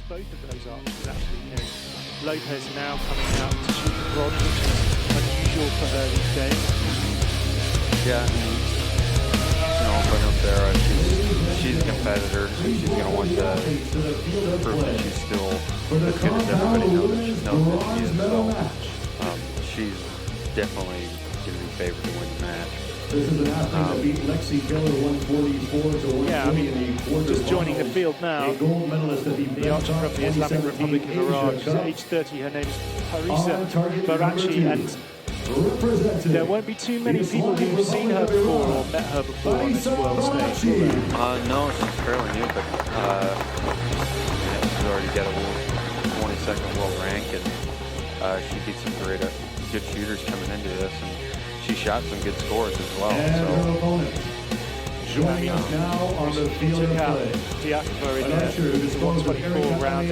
both of those archers actually. You know, Lopez now coming out to shoot the bronze, which is unusual for her these days. Yeah, you know, but no, Sara, she's a competitor, so she's going to want to prove that she's still as good as everybody knows that she is. So she's definitely going to be favored to win the match. This is an athlete that beat Lexi Keller 144 to 120 yeah, I mean, in the quarterfinals. just joining the field now, A gold medalist at the archer from the Islamic Republic of Iran. She's age 30. Her name is Parisa Baratchi, and there won't be too many people who've seen her before or met her before on this world stage. No, she's fairly new, but she's already got a 22nd world rank, and she beat some good shooters coming into this, and she shot some good scores as well. So. Joining us now on the field of play. Diakova in the 124 round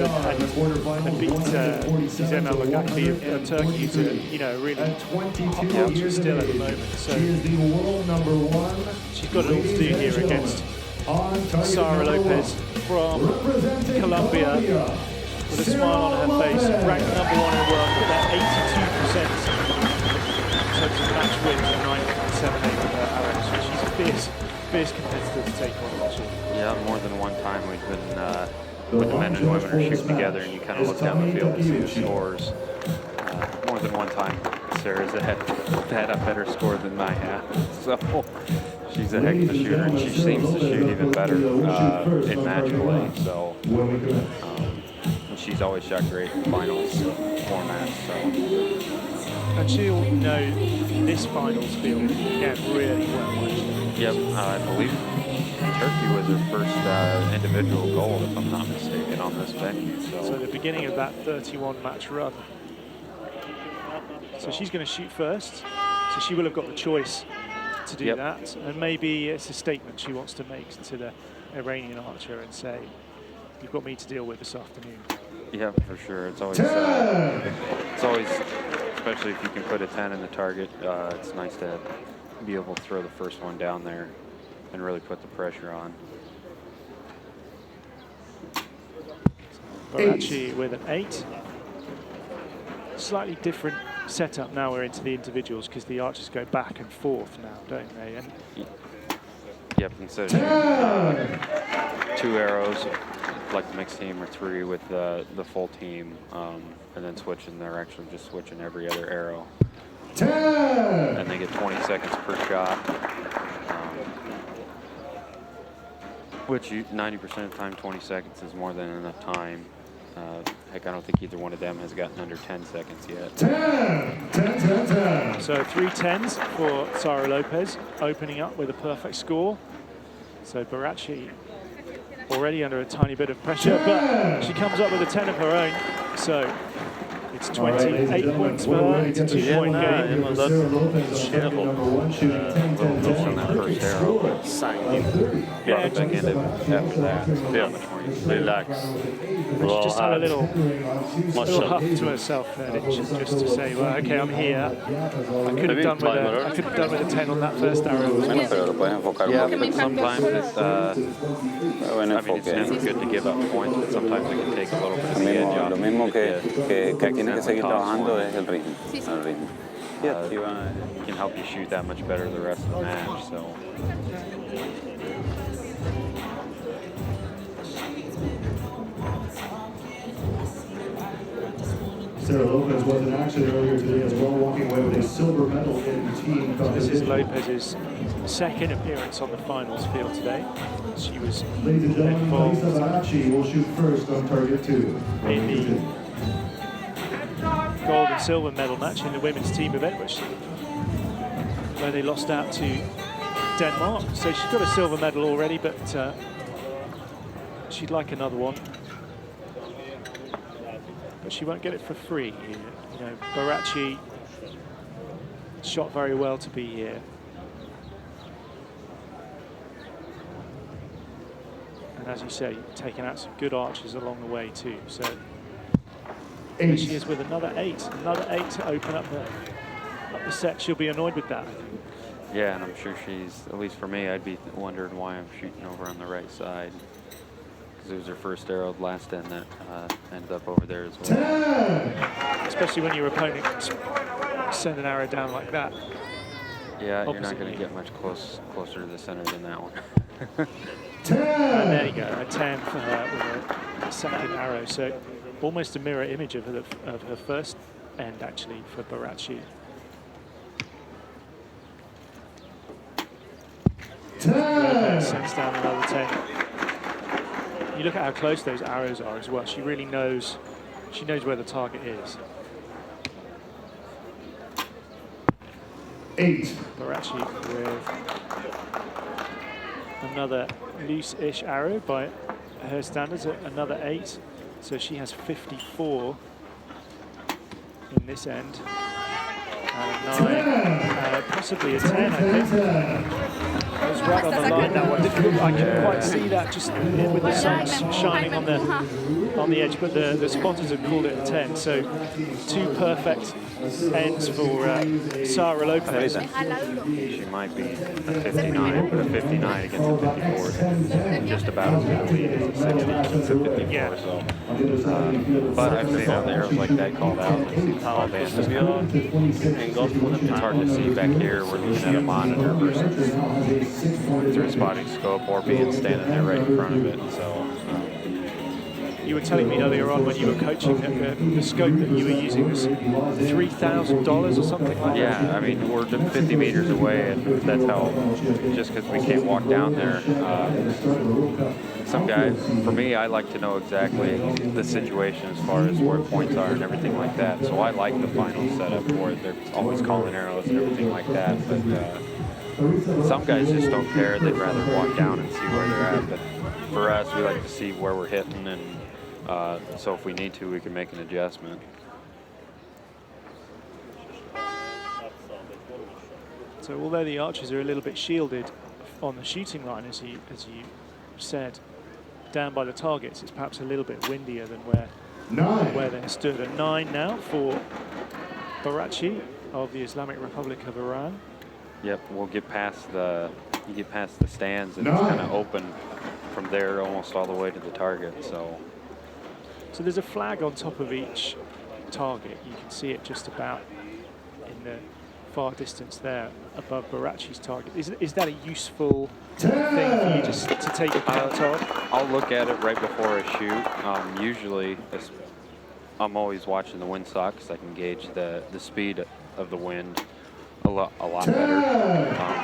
and beat Zem Al-Magaki of Turkey, who's a, you know, really hot archer still at the moment. So she is the world #1. She's got it all to do here against Sara Lopez from Colombia, with a smile on her face, ranked #1 in the world with that 82% in terms of match wins and 9.78 with her arrows. So she's a fierce competitor to take on, actually. Yeah, more than one time we've been when the men and women are shooting together, and you kind of look down the field to see the scores. More than one time, Sara's had a better score than I have. So she's a heck of a shooter, and she seems to shoot even better in match play. So and she's always shot great in finals formats. So. And she'll know this finals field again really well, actually. Yep, I believe Turkey was her first individual gold, if I'm not mistaken, on this venue. So the beginning of that 31-match run. So she's going to shoot first. So she will have got the choice to do that. And maybe it's a statement she wants to make to the Iranian archer and say, you've got me to deal with this afternoon. Yeah, for sure. It's always, especially if you can put a 10 in the target, it's nice to be able to throw the first one down there and really put the pressure on. Baratchi with an 8. Slightly different setup now. We're into the individuals because the archers go back and forth now, don't they? And yep, instead of shooting 2 arrows like the mixed team, or 3 with the full team, and then switching, they're actually just switching every other arrow. 10. And they get 20 seconds per shot, which 90% of the time, 20 seconds is more than enough time. Heck, I don't think either one of them has gotten under 10 seconds yet. 10, 10, 10, 10. So 3 10s for Sara Lopez, opening up with a perfect score. So Baratchi already under a tiny bit of pressure, but she comes up with a 10 of her own. So it's 28 points for her. It's a 2-point game. Sara Lopez is #1 shooting 10, 10, 10. On that first arrow. Yeah, Back into after that. Relax. she just had a little huff to herself there, didn't she? Just to say, well, okay, I'm here. I could have done with a 10 on that first arrow as well. Yeah, but sometimes it's, I mean, it's never good to give up points, but sometimes it can take a little bit of the edge off. Lo mismo que aquí tiene que seguir trabajando es el ritmo. El ritmo. It can help you shoot that much better the rest of the match. So. Sara Lopez was in action earlier today as well, walking away with a silver medal in team competition. This is Lopez's second appearance on the finals field today. She was Ladies and gentlemen, involved Parisa Baratchi will shoot first on target 2. in the gold and silver medal match in the women's team event, where they lost out to Denmark. So she's got a silver medal already, but she'd like another one. But she won't get it for free. You know, Baratchi shot very well to be here. And as you say, taking out some good archers along the way too. So here she is with another 8 to open up the set. She'll be annoyed with that. Yeah, and I'm sure she's, at least for me, I'd be wondering why I'm shooting over on the right side. because it was her first arrow last end that ended up over there as well. 10. Especially when your opponent can send an arrow down like that. Yeah, you're Opposite not going you. to get much closer to the center than that one. 10. And there you go, a 10 for her with a second arrow. So almost a mirror image of her first end, actually, for Baratchi. 10. Sends down another 10. You look at how close those arrows are as well. She really knows, where the target is. 8. Baratchi with another loose-ish arrow by her standards, another 8. So she has 54 in this end. And a 9, possibly a 10, I think. It was right on the line, that one. I couldn't quite see that just with the sun shining on the edge, but the spotters had called it a 10. So 2 perfect ends for Sara Lopez. She might be a 59, but a 59 against a 54 is just about as good a lead as a 60 against a 54. Yeah. So, but I've seen other arrows like that called out. I've seen all the ends. It's hard to see back here. We're looking at a monitor versus through a spotting scope or being standing there right in front of it. So. You were telling me earlier on when you were coaching that the scope that you were using was $3,000 or something like that? Yeah, I mean, we're 50 meters away, and that's how, just because we can't walk down there. Some guys, for me, I like to know exactly the situation as far as where points are and everything like that. So I like the final setup for it. They're always calling arrows and everything like that. But some guys just don't care. They'd rather walk down and see where they're at. But for us, we like to see where we're hitting, and so if we need to, we can make an adjustment. So although the archers are a little bit shielded on the shooting line, as you said, down by the targets, it's perhaps a little bit windier than where they stood. A 9 now for Baratchi of the Islamic Republic of Iran. Yep, we'll get past the stands, and it's kind of open from there almost all the way to the target. So there's a flag on top of each target. You can see it just about in the far distance there above Baratchi's target. Is that a useful thing for you just to take account of? I'll look at it right before I shoot. Usually, I'm always watching the windsock because I can gauge the speed of the wind a lot better.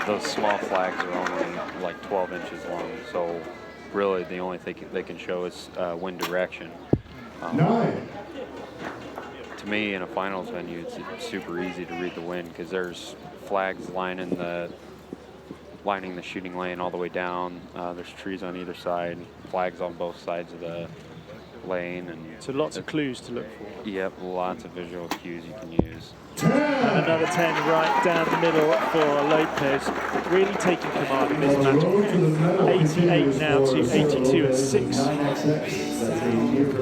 Those small flags are only like 12 inches long, so really the only thing they can show is wind direction. To me, in a finals venue, it's super easy to read the wind because there's flags lining the shooting lane all the way down. There's trees on either side, flags on both sides of the lane, and so lots of clues to look for. Yep, lots of visual cues you can use. And another 10 right down the middle for Lopez, really taking command of this battle. 88 now to 82, a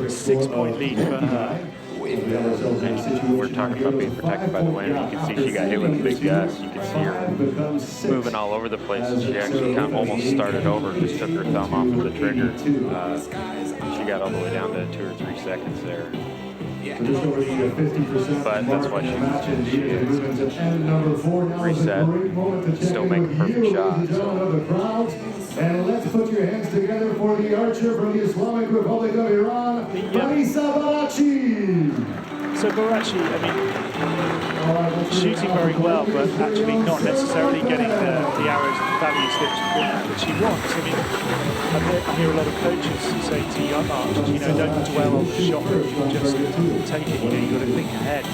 6-point lead for her. And we're talking about being protected by the wind. You can see she got hit with a big gust. You can see her moving all over the place. She actually kind of almost started over, just took her thumb off of the trigger. She got all the way down to 2 or 3 seconds there. But that's why she reset, still make a perfect shot. And let's put your hands together for the archer from the Islamic Republic of Iran, Parisa Baratchi. So Baratchi, I mean, shooting very well, but actually not necessarily getting the arrows and values that she wants. I mean, I hear a lot of coaches say to young archers, don't dwell on the shot, just take it. You've got to think ahead.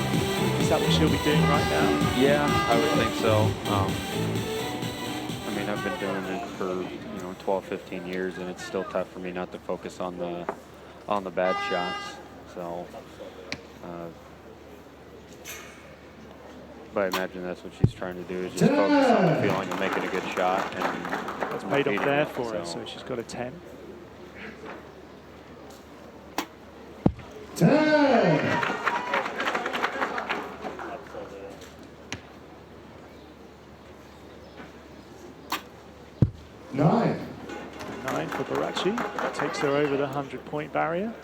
Is that what she'll be doing right now? Yeah, I would think so. I mean, I've been doing it for 12, 15 years, and it's still tough for me not to focus on the bad shots. So. But I imagine that's what she's trying to do, is just focus on the feeling of making a good shot. And it's paid off there for her, so she's got a 10. 10. 9. 9 for Baratchi, takes her over the 100-point barrier.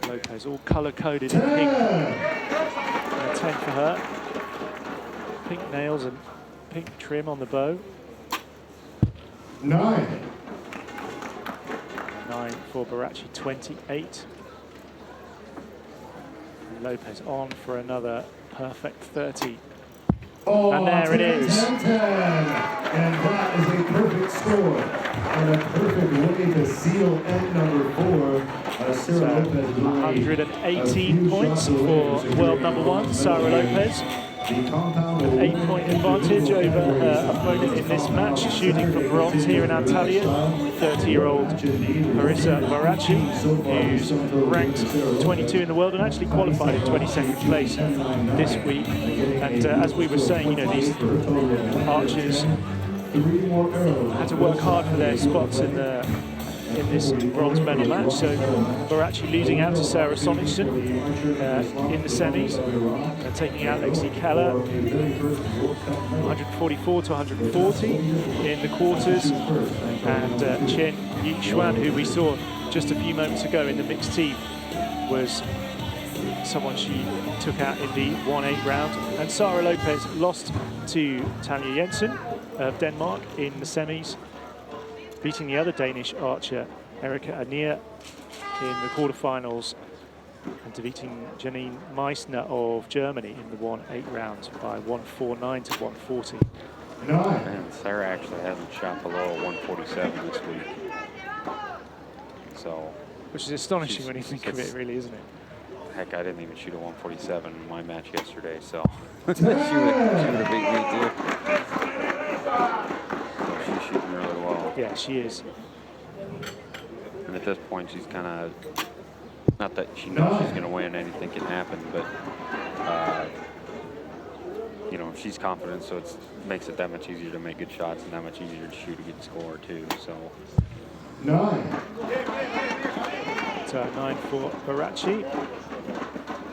Lopez all color-coded in pink. And a 10 for her. Pink nails and pink trim on the bow. 9. 9 for Baratchi, 28. And Lopez on for another perfect 30. Oh, and there it is. 10, 10. And that is a perfect score. And a perfect way to seal end number 4. Sara Lopez 118 points for world number 1, Sara Lopez. An 8-point advantage over her opponent in this match, shooting for bronze here in Antalya. 30-year-old Parisa Baratchi, who's ranked 22 in the world and actually qualified in 22nd place this week. And as we were saying, you know, these archers had to work hard for their spots in this bronze medal match. So Baratchi losing out to Sarah Sonicson in the semis, and taking out Lexi Keller 144 to 140 in the quarters, and Chen Yixuan, who we saw just a few moments ago in the mixed team, was someone she took out in the 1-8 round. And Sara Lopez lost to Tanja Jensen of Denmark in the semis, beating the other Danish archer, Erika Anier, in the quarterfinals, and defeating Janine Meissner of Germany in the 1-8 round by 149 to 140. And Sarah actually hasn't shot below 147 this week. So, which is astonishing when you think of it, really, isn't it? Heck, I didn't even shoot a 147 in my match yesterday, so she would have beat me too. she's shooting really well. Yeah, she is. And at this point, she's kind of, not that she knows she's going to win, anything can happen, but, you know, she's confident, so it makes it that much easier to make good shots and that much easier to shoot a good score, too, so. 9. So 9 for Baratchi.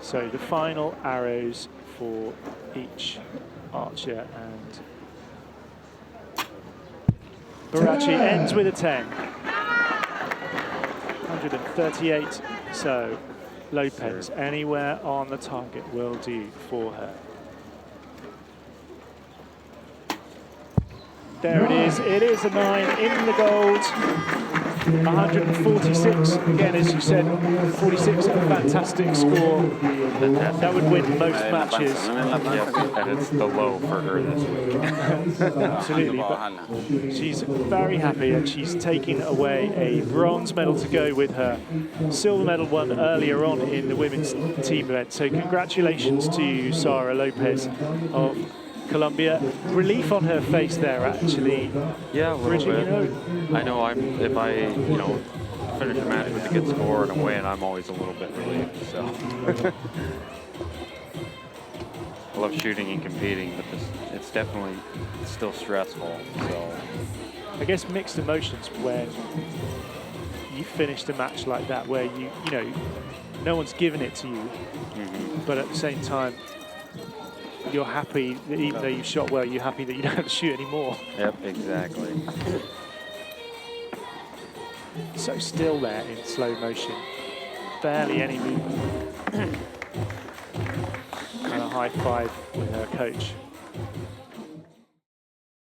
So the final arrows for each archer, and Baratchi ends with a 10. 138. So Lopez, anywhere on the target will do for her. There it is. It is a 9 in the gold. 146, again, as you said, 46, a fantastic score. That would win most matches. And it's the low for her this week. Absolutely, but she's very happy, and she's taking away a bronze medal to go with her silver medal won earlier on in the women's team event. So congratulations to Sara Lopez of Colombia. Relief on her face there, actually. Yeah, a little bit. You know, I know if I, you know, finish a match with a good score and a win, I'm always a little bit relieved, so. I love shooting and competing, but it's definitely still stressful, so. I guess mixed emotions when you finished a match like that, where you know, no one's given it to you, but at the same time, you're happy that even though you shot well, you're happy that you don't have to shoot anymore. Yep, exactly. So still there in slow motion, barely any movement. And a high five with her coach.